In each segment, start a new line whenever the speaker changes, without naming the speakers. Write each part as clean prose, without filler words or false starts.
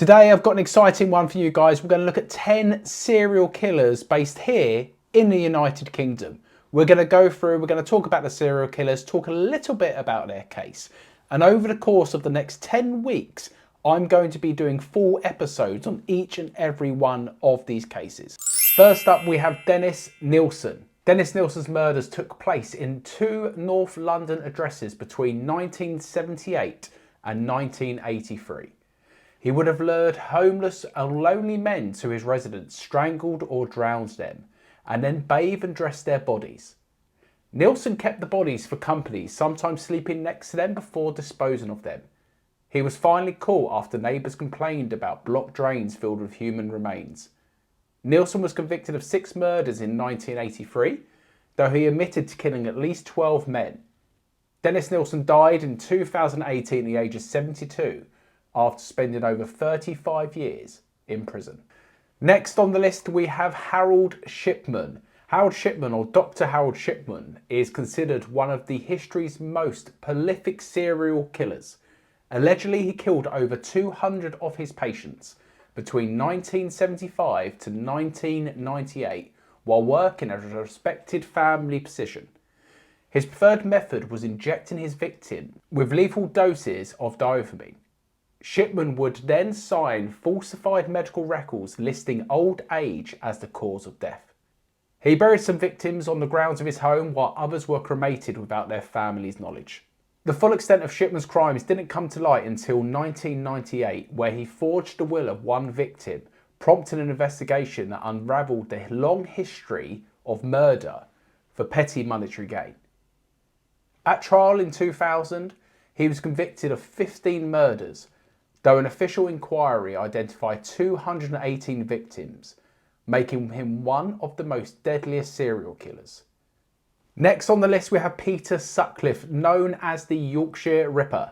Today I've got an exciting one for you guys. We're going to look at 10 serial killers based here in the United Kingdom. We're going to talk about the serial killers, talk a little bit about their case. And over the course of the next 10 weeks, I'm going to be doing full episodes on each and every one of these cases. First up, we have Dennis Nilsen. Dennis Nilsen's murders took place in two North London addresses between 1978 and 1983. He would have lured homeless and lonely men to his residence, strangled or drowned them, and then bathed and dressed their bodies. Nilsen kept the bodies for company, sometimes sleeping next to them before disposing of them. He was finally caught after neighbours complained about blocked drains filled with human remains. Nilsen was convicted of 6 murders in 1983, though he admitted to killing at least 12 men. Dennis Nilsen died in 2018 at the age of 72, after spending over 35 years in prison. Next on the list we have Harold Shipman. Harold Shipman, or Dr. Harold Shipman, is considered one of the history's most prolific serial killers. Allegedly he killed over 200 of his patients between 1975 to 1998 while working at a respected family physician. His preferred method was injecting his victim with lethal doses of dopamine. Shipman would then sign falsified medical records listing old age as the cause of death. He buried some victims on the grounds of his home while others were cremated without their family's knowledge. The full extent of Shipman's crimes didn't come to light until 1998, where he forged the will of one victim, prompting an investigation that unravelled the long history of murder for petty monetary gain. At trial in 2000, he was convicted of 15 murders, though an official inquiry identified 218 victims, making him one of the most deadliest serial killers. Next on the list we have Peter Sutcliffe, known as the Yorkshire Ripper.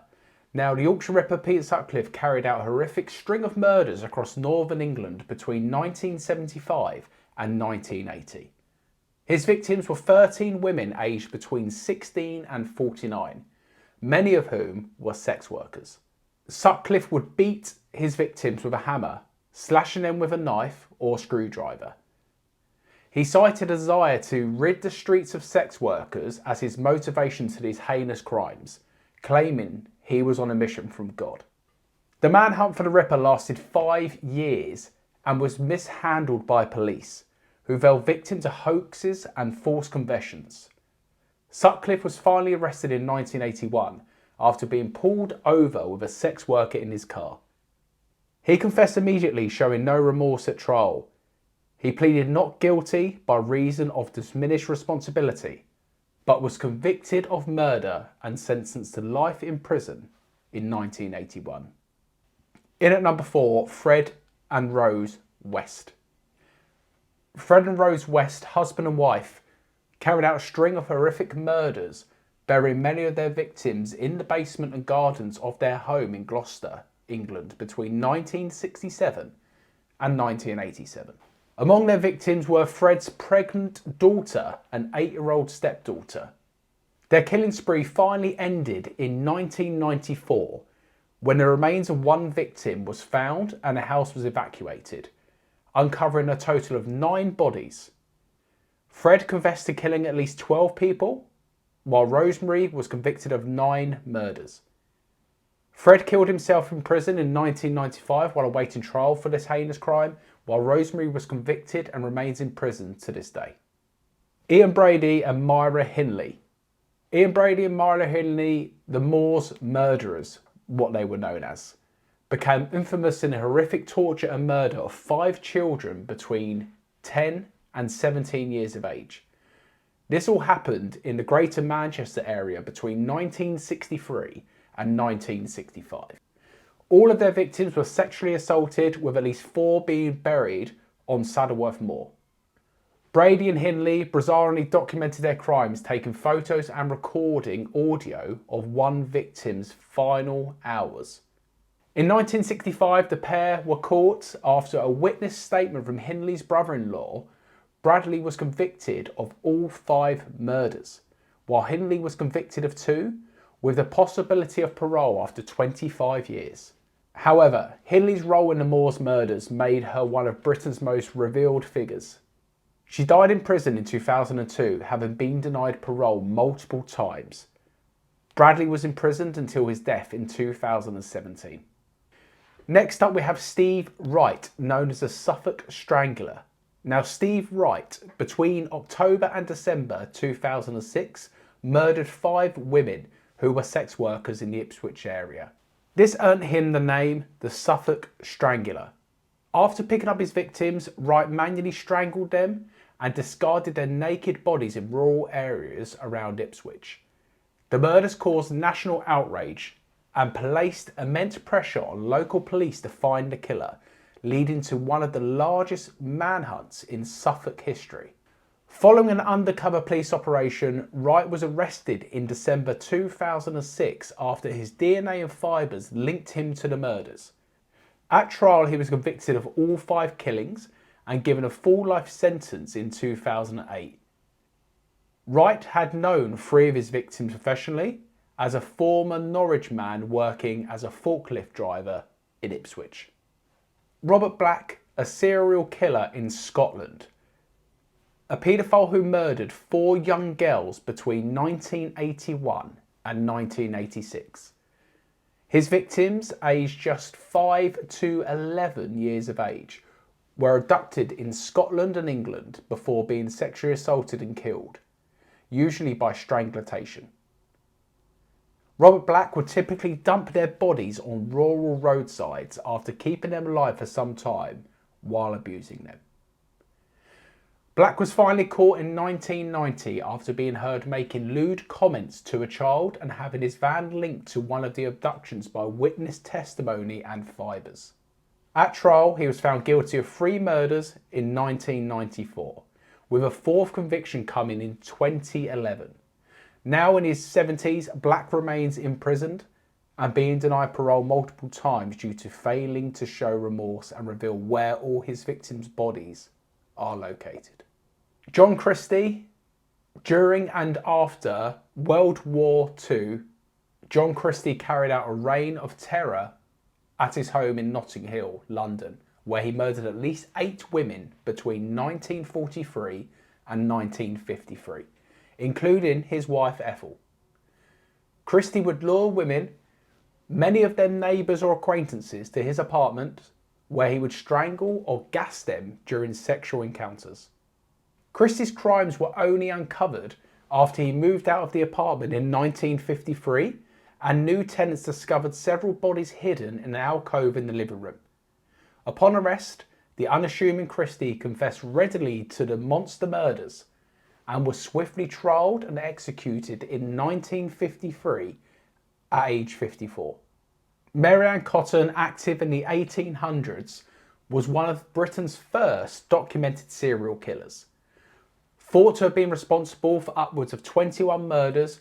Now, the Yorkshire Ripper Peter Sutcliffe carried out a horrific string of murders across northern England between 1975 and 1980. His victims were 13 women aged between 16 and 49, many of whom were sex workers. Sutcliffe would beat his victims with a hammer, slashing them with a knife or screwdriver. He cited a desire to rid the streets of sex workers as his motivation to these heinous crimes, claiming he was on a mission from God. The manhunt for the Ripper lasted 5 years and was mishandled by police, who fell victim to hoaxes and false confessions. Sutcliffe was finally arrested in 1981 after being pulled over with a sex worker in his car. He confessed immediately, showing no remorse at trial. He pleaded not guilty by reason of diminished responsibility, but was convicted of murder and sentenced to life in prison in 1981. In at number 4, Fred and Rose West. Fred and Rose West, husband and wife, carried out a string of horrific murders, burying many of their victims in the basement and gardens of their home in Gloucester, England, between 1967 and 1987. Among their victims were Fred's pregnant daughter and 8-year-old stepdaughter. Their killing spree finally ended in 1994, when the remains of one victim was found and a house was evacuated, uncovering a total of 9 bodies. Fred confessed to killing at least 12 people, while Rosemary was convicted of 9 murders. Fred killed himself in prison in 1995 while awaiting trial for this heinous crime, while Rosemary was convicted and remains in prison to this day. Ian Brady and Myra Hindley. Ian Brady and Myra Hindley, the Moors murderers, what they were known as, became infamous in a horrific torture and murder of 5 children between 10 and 17 years of age. This all happened in the Greater Manchester area between 1963 and 1965. All of their victims were sexually assaulted, with at least 4 being buried on Saddleworth Moor. Brady and Hindley bizarrely documented their crimes, taking photos and recording audio of one victim's final hours. In 1965, the pair were caught after a witness statement from Hindley's brother-in-law. Bradley was convicted of all 5 murders, while Hindley was convicted of 2, with the possibility of parole after 25 years. However, Hindley's role in the Moors murders made her one of Britain's most revered figures. She died in prison in 2002, having been denied parole multiple times. Bradley was imprisoned until his death in 2017. Next up we have Steve Wright, known as the Suffolk Strangler. Now Steve Wright, between October and December 2006, murdered 5 women who were sex workers in the Ipswich area. This earned him the name the Suffolk Strangler. After picking up his victims, Wright manually strangled them and discarded their naked bodies in rural areas around Ipswich. The murders caused national outrage and placed immense pressure on local police to find the killer, leading to one of the largest manhunts in Suffolk history. Following an undercover police operation, Wright was arrested in December 2006 after his DNA and fibres linked him to the murders. At trial, he was convicted of all 5 killings and given a full life sentence in 2008. Wright had known 3 of his victims professionally as a former Norwich man working as a forklift driver in Ipswich. Robert Black, a serial killer in Scotland. A paedophile who murdered 4 young girls between 1981 and 1986. His victims, aged just 5 to 11 years of age, were abducted in Scotland and England before being sexually assaulted and killed, usually by strangulation. Robert Black would typically dump their bodies on rural roadsides after keeping them alive for some time while abusing them. Black was finally caught in 1990 after being heard making lewd comments to a child and having his van linked to one of the abductions by witness testimony and fibres. At trial, he was found guilty of 3 murders in 1994, with a 4th conviction coming in 2011. Now in his 70s, Black remains imprisoned and being denied parole multiple times due to failing to show remorse and reveal where all his victims' bodies are located. John Christie. During and after World War II, John Christie carried out a reign of terror at his home in Notting Hill, London, where he murdered at least 8 women between 1943 and 1953, including his wife Ethel. Christie would lure women, many of them neighbours or acquaintances, to his apartment, where he would strangle or gas them during sexual encounters. Christie's crimes were only uncovered after he moved out of the apartment in 1953 and new tenants discovered several bodies hidden in an alcove in the living room. Upon arrest, the unassuming Christie confessed readily to the monster murders and was swiftly trialled and executed in 1953 at age 54. Mary Ann Cotton, active in the 1800s, was one of Britain's first documented serial killers. Thought to have been responsible for upwards of 21 murders,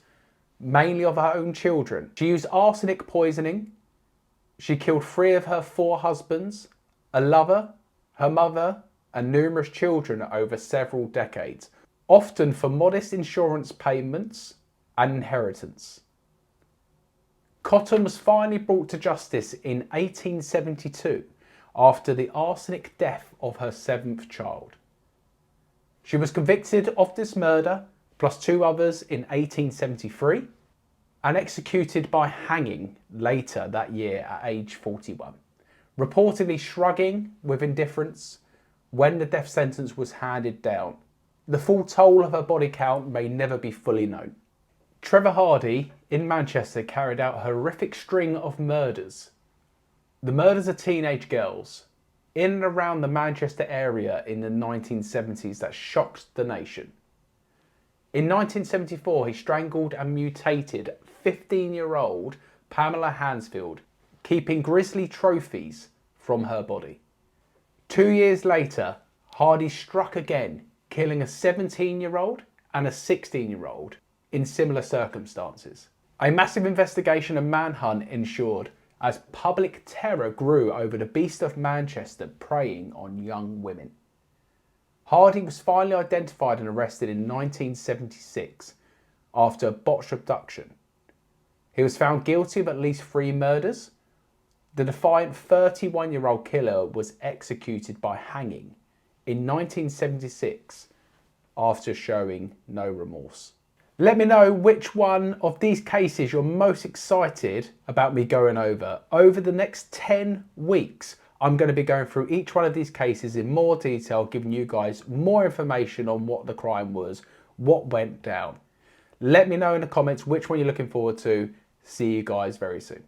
mainly of her own children. She used arsenic poisoning. She killed 3 of her 4 husbands, a lover, her mother, and numerous children over several decades, often for modest insurance payments and inheritance. Cotton was finally brought to justice in 1872 after the arsenic death of her 7th child. She was convicted of this murder, plus 2 others in 1873, and executed by hanging later that year at age 41, reportedly shrugging with indifference when the death sentence was handed down. The full toll of her body count may never be fully known. Trevor Hardy in Manchester carried out a horrific string of murders. The murders of teenage girls in and around the Manchester area in the 1970s that shocked the nation. In 1974, he strangled and mutilated 15-year-old Pamela Hansfield, keeping grisly trophies from her body. 2 years later, Hardy struck again, killing a 17-year-old and a 16-year-old in similar circumstances. A massive investigation and manhunt ensued as public terror grew over the beast of Manchester preying on young women. Hardy was finally identified and arrested in 1976 after a botched abduction. He was found guilty of at least 3 murders, The defiant 31-year-old killer was executed by hanging in 1976 after showing no remorse. Let me know which one of these cases you're most excited about me going over. Over the next 10 weeks, I'm going to be going through each one of these cases in more detail, giving you guys more information on what the crime was, what went down. Let me know in the comments which one you're looking forward to. See you guys very soon.